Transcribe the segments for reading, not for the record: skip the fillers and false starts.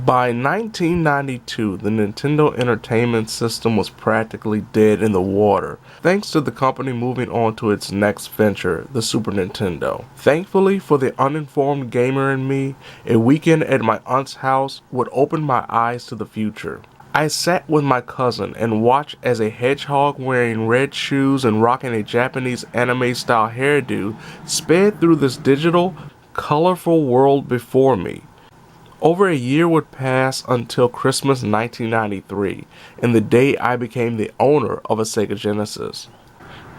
By 1992, the Nintendo Entertainment System was practically dead in the water, thanks to the company moving on to its next venture, the Super Nintendo. Thankfully for the uninformed gamer in me, a weekend at my aunt's house would open my eyes to the future. I sat with my cousin and watched as a hedgehog wearing red shoes and rocking a Japanese anime-style hairdo sped through this digital, colorful world before me. Over a year would pass until Christmas 1993, and the day I became the owner of a Sega Genesis.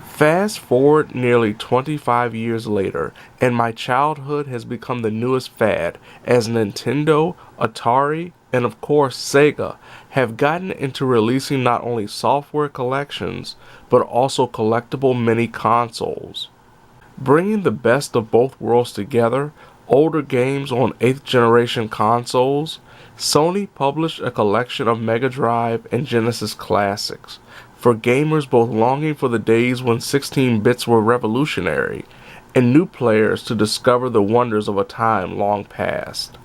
Fast forward nearly 25 years later, and my childhood has become the newest fad, as Nintendo, Atari, and of course Sega have gotten into releasing not only software collections, but also collectible mini consoles. Bringing the best of both worlds together, older games on 8th generation consoles, Sony published a collection of Mega Drive and Genesis Classics, for gamers both longing for the days when 16 bits were revolutionary, and new players to discover the wonders of a time long past.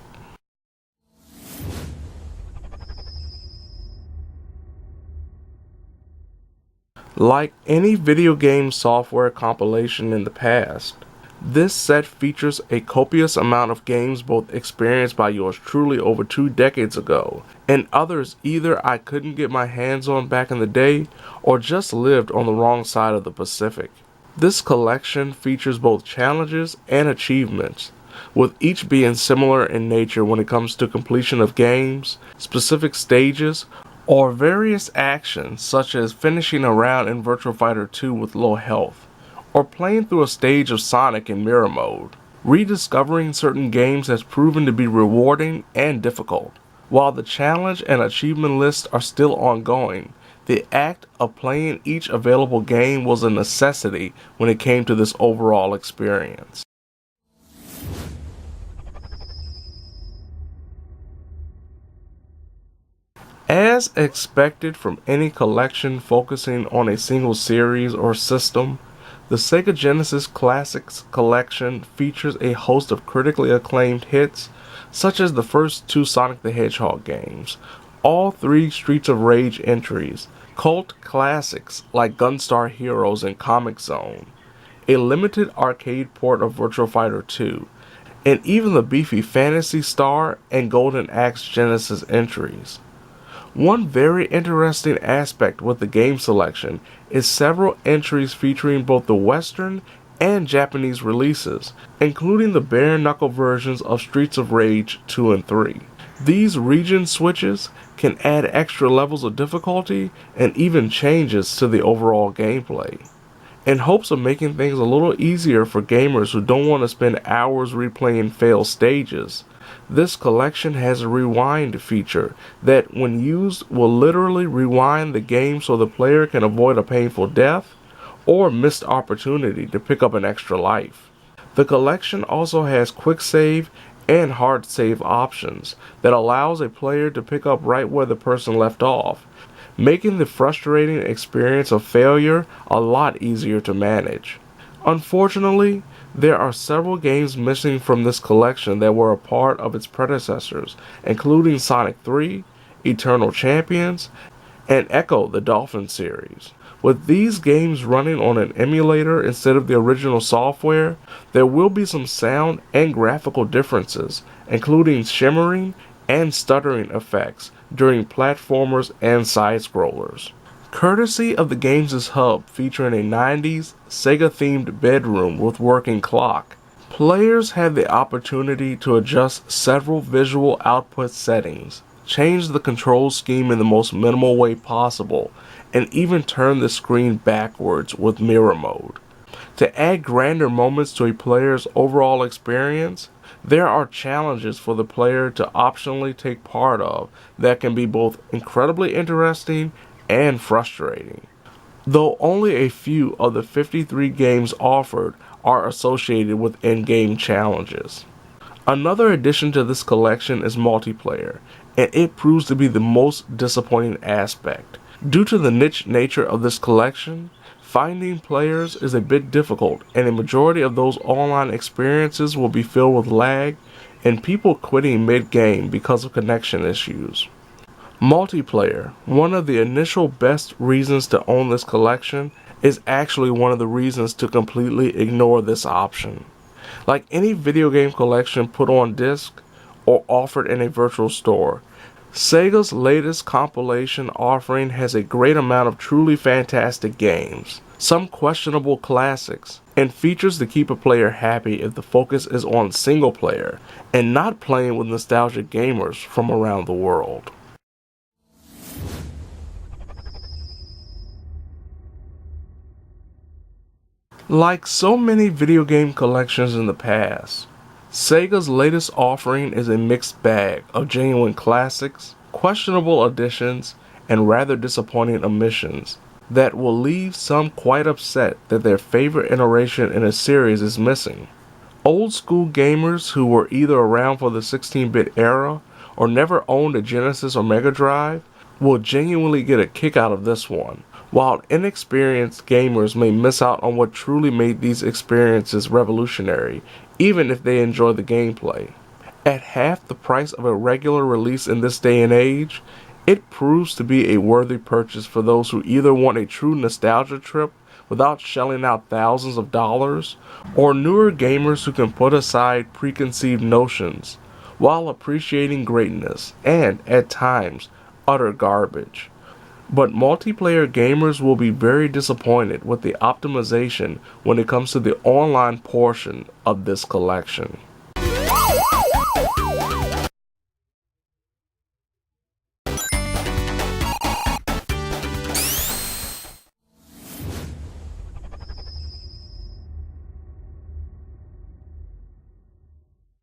Like any video game software compilation in the past, this set features a copious amount of games both experienced by yours truly over 2 decades ago, and others either I couldn't get my hands on back in the day, or just lived on the wrong side of the Pacific. This collection features both challenges and achievements, with each being similar in nature when it comes to completion of games, specific stages, or various actions such as finishing a round in Virtua Fighter 2 with low health, or playing through a stage of Sonic in mirror mode. Rediscovering certain games has proven to be rewarding and difficult. While the challenge and achievement lists are still ongoing, the act of playing each available game was a necessity when it came to this overall experience. As expected from any collection focusing on a single series or system, the Sega Genesis Classics Collection features a host of critically acclaimed hits, such as the first 2 Sonic the Hedgehog games, all 3 Streets of Rage entries, cult classics like Gunstar Heroes and Comic Zone, a limited arcade port of Virtua Fighter 2, and even the beefy Phantasy Star and Golden Axe Genesis entries. One very interesting aspect with the game selection is several entries featuring both the Western and Japanese releases, including the bare-knuckle versions of Streets of Rage 2 and 3. These region switches can add extra levels of difficulty and even changes to the overall gameplay. In hopes of making things a little easier for gamers who don't want to spend hours replaying failed stages, this collection has a rewind feature that, when used, will literally rewind the game so the player can avoid a painful death or missed opportunity to pick up an extra life. The collection also has quick save and hard save options that allows a player to pick up right where the person left off, making the frustrating experience of failure a lot easier to manage. Unfortunately, there are several games missing from this collection that were a part of its predecessors, including Sonic 3, Eternal Champions, and Echo the Dolphin series. With these games running on an emulator instead of the original software, there will be some sound and graphical differences, including shimmering and stuttering effects during platformers and side-scrollers. Courtesy of the game's hub featuring a 90s Sega-themed bedroom with working clock, players had the opportunity to adjust several visual output settings, change the control scheme in the most minimal way possible, and even turn the screen backwards with mirror mode. To add grander moments to a player's overall experience, there are challenges for the player to optionally take part of that can be both incredibly interesting and frustrating, though only a few of the 53 games offered are associated with in-game challenges. Another addition to this collection is multiplayer, and it proves to be the most disappointing aspect. Due to the niche nature of this collection, finding players is a bit difficult, and a majority of those online experiences will be filled with lag and people quitting mid-game because of connection issues. Multiplayer, one of the initial best reasons to own this collection, is actually one of the reasons to completely ignore this option. Like any video game collection put on disc or offered in a virtual store, Sega's latest compilation offering has a great amount of truly fantastic games, some questionable classics, and features to keep a player happy if the focus is on single player and not playing with nostalgic gamers from around the world. Like so many video game collections in the past, Sega's latest offering is a mixed bag of genuine classics, questionable additions, and rather disappointing omissions that will leave some quite upset that their favorite iteration in a series is missing. Old school gamers who were either around for the 16-bit era or never owned a Genesis or Mega Drive will genuinely get a kick out of this one, while inexperienced gamers may miss out on what truly made these experiences revolutionary, even if they enjoy the gameplay. At half the price of a regular release in this day and age, it proves to be a worthy purchase for those who either want a true nostalgia trip without shelling out thousands of dollars, or newer gamers who can put aside preconceived notions while appreciating greatness and, at times, utter garbage. But multiplayer gamers will be very disappointed with the optimization when it comes to the online portion of this collection.